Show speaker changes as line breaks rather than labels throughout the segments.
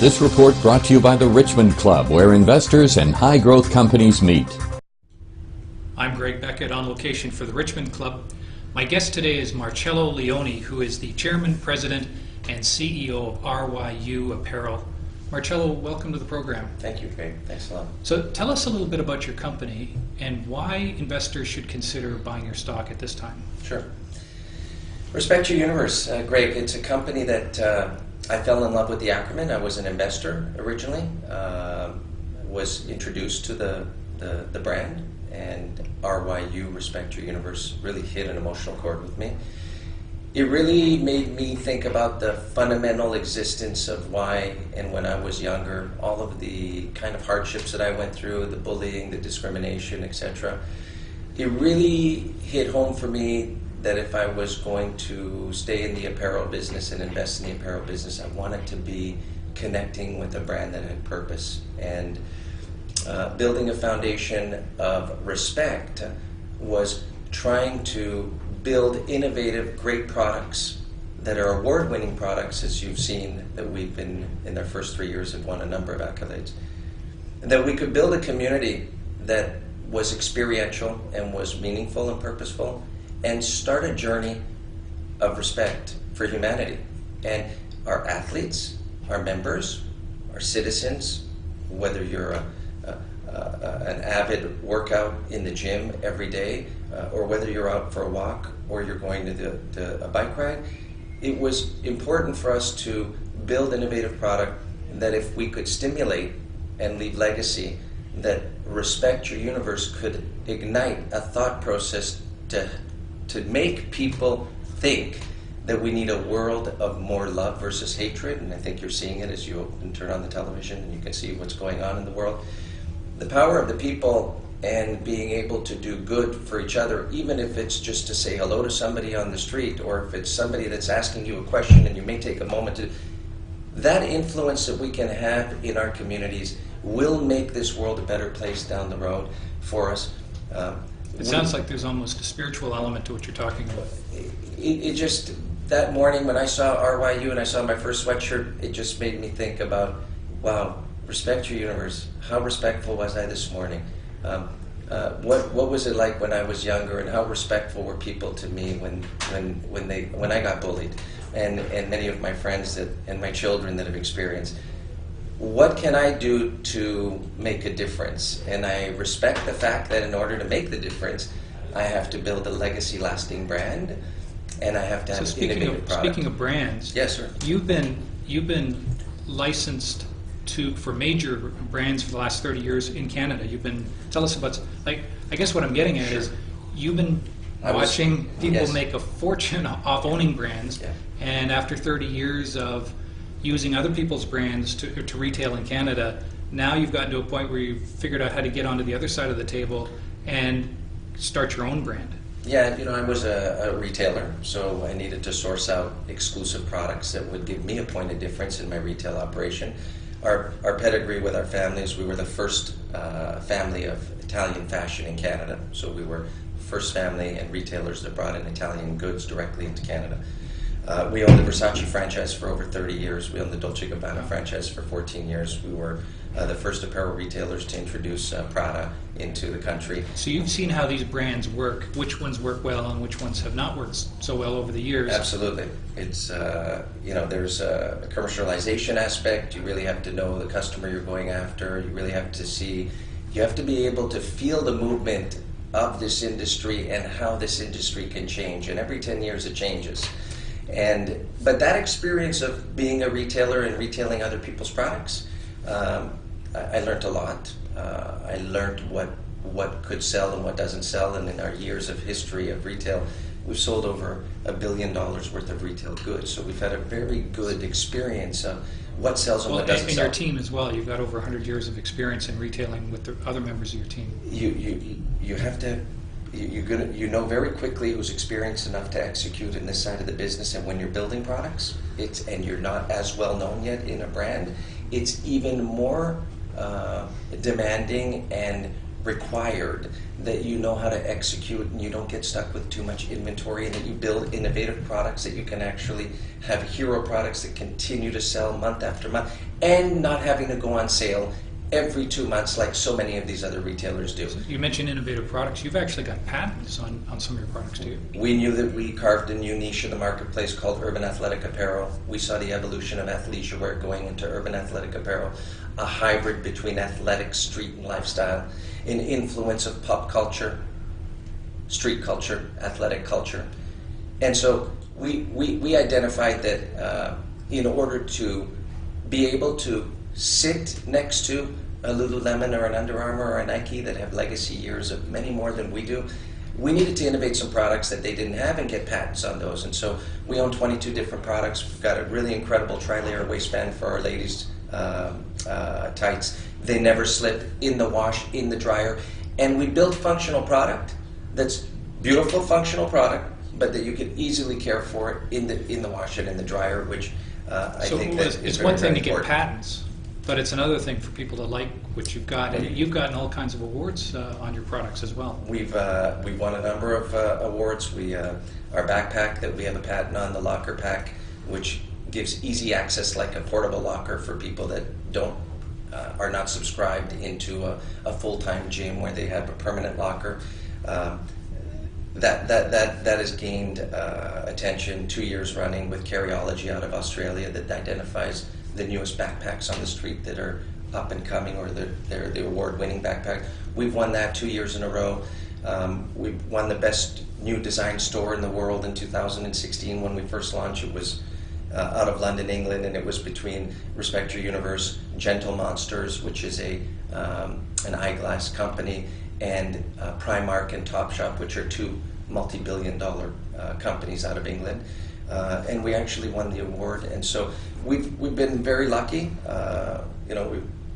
This report brought to you by the Richmond Club, where investors and high-growth companies meet.
I'm Greg Beckett on location for the Richmond Club. My guest today is Marcello Leone, who is the Chairman, President, and CEO of RYU Apparel. Marcello, welcome to the program.
Thank you, Greg. Thanks a lot.
So tell us a little bit about your company and why investors should consider buying your stock at this time.
Sure. Respect Your Universe, Greg. It's a company that I fell in love with the acronym. I was an investor originally, was introduced to the brand, and RYU, Respect Your Universe, really hit an emotional chord with me. It really made me think about the fundamental existence of why, and when I was younger, all of the kind of hardships that I went through, the bullying, the discrimination, etc. It really hit home for me that if I was going to stay in the apparel business and invest in the apparel business, I wanted to be connecting with a brand that had purpose. And building a foundation of respect was trying to build innovative, great products that are award-winning products, as you've seen that we've been, in their first 3 years, have won a number of accolades. And that we could build a community that was experiential and was meaningful and purposeful, and start a journey of respect for humanity. And our athletes, our members, our citizens, whether you're an avid workout in the gym every day, or whether you're out for a walk or you're going to a bike ride, it was important for us to build innovative product that if we could stimulate and leave legacy, that Respect Your Universe could ignite a thought process to make people think that we need a world of more love versus hatred. And I think you're seeing it as you turn on the television and you can see what's going on in the world. The power of the people and being able to do good for each other, even if it's just to say hello to somebody on the street, or if it's somebody that's asking you a question and you may take a moment to, that influence that we can have in our communities will make this world a better place down the road for us.
It sounds like there's almost a spiritual element to what you're talking about.
It just, that morning when I saw RYU and I saw my first sweatshirt, it just made me think about, wow, Respect Your Universe. How respectful was I this morning? What was it like when I was younger, and how respectful were people to me when I got bullied, and many of my friends and my children that have experienced. What can I do to make a difference? And I respect the fact that in order to make the difference, I have to build a legacy-lasting brand, and I have to have innovative product.
Speaking of brands,
yes, sir.
You've been licensed for major brands for the last 30 years in Canada. Tell us about, like, I guess what I'm getting at is you've been watching people make a fortune off owning brands, and after 30 years of using other people's brands to retail in Canada, now you've gotten to a point where you've figured out how to get onto the other side of the table and start your own brand.
Yeah, I was a retailer, so I needed to source out exclusive products that would give me a point of difference in my retail operation. Our pedigree with our families, we were the first family of Italian fashion in Canada, so we were the first family and retailers that brought in Italian goods directly into Canada. We owned the Versace franchise for over 30 years. We owned the Dolce & Gabbana franchise for 14 years. We were the first apparel retailers to introduce Prada into the country.
So you've seen how these brands work, which ones work well and which ones have not worked so well over the years.
Absolutely. It's, there's a commercialization aspect. You really have to know the customer you're going after. You really have to see, you have to be able to feel the movement of this industry and how this industry can change. And every 10 years it changes. But that experience of being a retailer and retailing other people's products, I learned a lot. I learned what could sell and what doesn't sell, and in our years of history of retail, we've sold over $1 billion worth of retail goods. So we've had a very good experience of what sells and what doesn't sell.
And your team as well. You've got over 100 years of experience in retailing with the other members of your team.
You have to. You know very quickly who's experienced enough to execute in this side of the business, and when you're building products, and you're not as well known yet in a brand, it's even more demanding and required that you know how to execute and you don't get stuck with too much inventory, and that you build innovative products that you can actually have hero products that continue to sell month after month, and not having to go on sale every 2 months like so many of these other retailers do.
So you mentioned innovative products. You've actually got patents on some of your products, do you?
We knew that we carved a new niche in the marketplace called urban athletic apparel. We saw the evolution of athleisure wear going into urban athletic apparel, a hybrid between athletic, street, and lifestyle, an influence of pop culture, street culture, athletic culture. And so we identified that in order to be able to sit next to a Lululemon or an Under Armour or a Nike that have legacy years of many more than we do, we needed to innovate some products that they didn't have and get patents on those. And so we own 22 different products. We've got a really incredible tri-layer waistband for our ladies' tights. They never slip in the wash, in the dryer. And we built functional product that's beautiful functional product, but that you can easily care for in the wash and in the dryer, which I think that
it's one thing to get patents, but it's another thing for people to like what you've got. And you've gotten all kinds of awards on your products as well.
We've won a number of awards. Our backpack that we have a patent on, the locker pack, which gives easy access like a portable locker for people that are not subscribed into a full-time gym where they have a permanent locker. That has gained attention 2 years running with Carryology out of Australia, that identifies the newest backpacks on the street that are up and coming, or they're the award-winning backpack. We've won that 2 years in a row. We've won the best new design store in the world in 2016 when we first launched. It was out of London, England, and it was between Respect Your Universe, Gentle Monsters, which is an eyeglass company, and Primark and Topshop, which are two multi-billion-dollar companies out of England. And we actually won the award. And so we've been very lucky.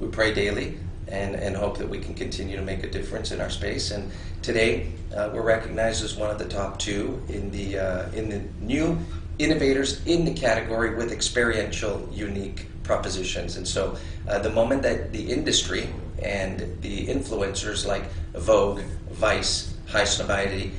We pray daily and hope that we can continue to make a difference in our space. And today we're recognized as one of the top two in the new innovators in the category with experiential, unique propositions. And so the moment that the industry and the influencers like Vogue, Vice, High Snobiety,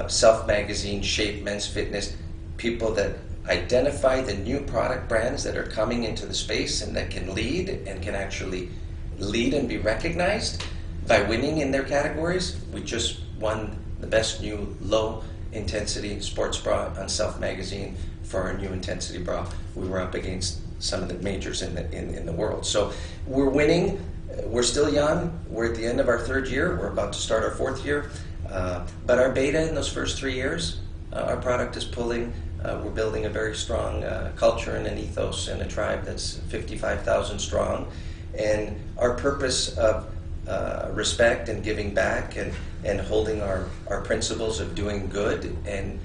Self Magazine, Shape, Men's Fitness, people that identify the new product brands that are coming into the space and that can lead and can actually lead and be recognized by winning in their categories. We just won the best new low intensity sports bra on Self Magazine for our new intensity bra. We were up against some of the majors in the world. So we're winning. We're still young. We're at the end of our third year. We're about to start our fourth year. But our beta in those first 3 years, our product is pulling. We're building a very strong culture and an ethos and a tribe that's 55,000 strong. And our purpose of respect and giving back and holding our principles of doing good and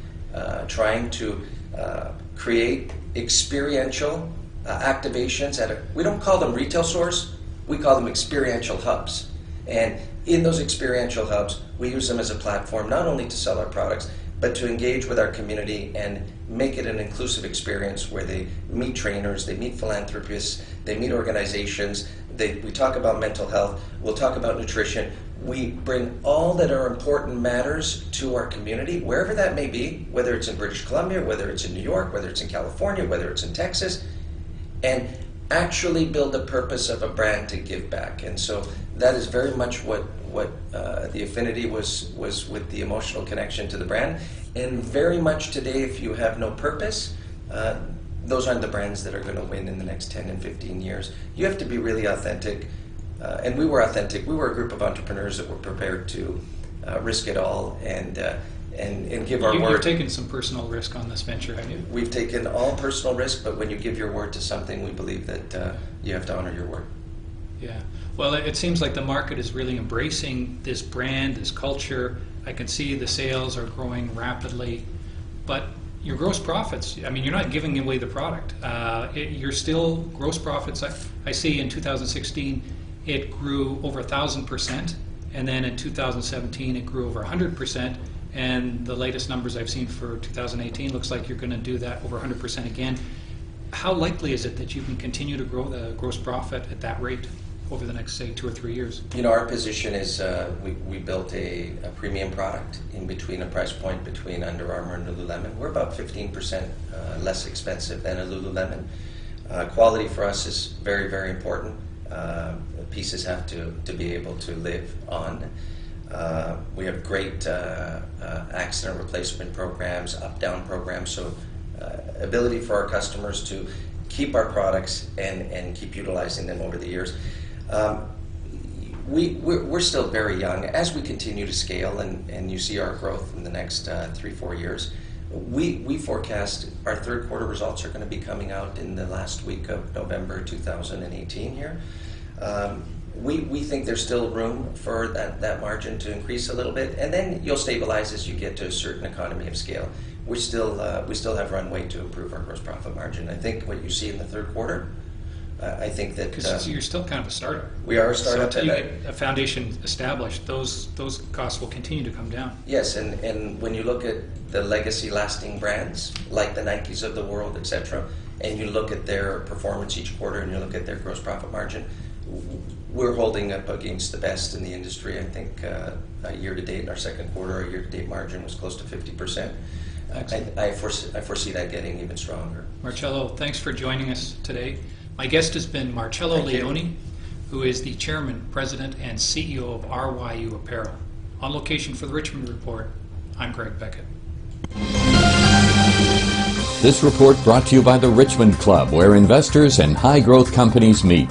trying to create experiential activations we don't call them retail stores, we call them experiential hubs. And in those experiential hubs, we use them as a platform not only to sell our products, but to engage with our community and make it an inclusive experience where they meet trainers, they meet philanthropists, they meet organizations, we talk about mental health, we'll talk about nutrition. We bring all that are important matters to our community, wherever that may be, whether it's in British Columbia, whether it's in New York, whether it's in California, whether it's in Texas, and actually build the purpose of a brand to give back. And so that is very much what the affinity was with the emotional connection to the brand. And very much today, if you have no purpose, those aren't the brands that are going to win in the next 10 and 15 years. You have to be really authentic. And we were authentic. We were a group of entrepreneurs that were prepared to risk it all and give our word.
You've taken some personal risk on this venture, haven't you?
We've taken all personal risk, but when you give your word to something, we believe that you have to honor your word.
Yeah. Well, it seems like the market is really embracing this brand, this culture. I can see the sales are growing rapidly, but your gross profits, I mean, you're not giving away the product. You're still, gross profits, I see in 2016, it grew over 1,000%, and then in 2017 it grew over 100%, and the latest numbers I've seen for 2018 looks like you're going to do that over 100% again. How likely is it that you can continue to grow the gross profit at that rate? over the next, say, 2 or 3 years?
You know, our position is we built a premium product in between a price point between Under Armour and Lululemon. We're about 15% less expensive than a Lululemon. Quality for us is very, very important. Pieces have to be able to live on. We have great accident replacement programs, up-down programs, so ability for our customers to keep our products and keep utilizing them over the years. We're still very young. As we continue to scale and you see our growth in the next 3-4 years, we forecast our third quarter results are going to be coming out in the last week of November 2018 here. We think there's still room for that margin to increase a little bit, and then you'll stabilize as you get to a certain economy of scale. We still have runway to improve our gross profit margin. I think what you see in the third quarter, I think that
because you're still kind of a startup.
We are a startup.
So until you get a foundation established, those costs will continue to come down.
Yes, and when you look at the legacy lasting brands like the Nikes of the world, etc., and you look at their performance each quarter and you look at their gross profit margin, we're holding up against the best in the industry. I think year to date in our second quarter, our year to date margin was close to 50%. I foresee that getting even stronger.
Marcello, thanks for joining us today. My guest has been Marcello Leone, who is the Chairman, President, and CEO of RYU Apparel. On location for the Richmond Report, I'm Greg Beckett.
This report brought to you by the Richmond Club, where investors and high-growth companies meet.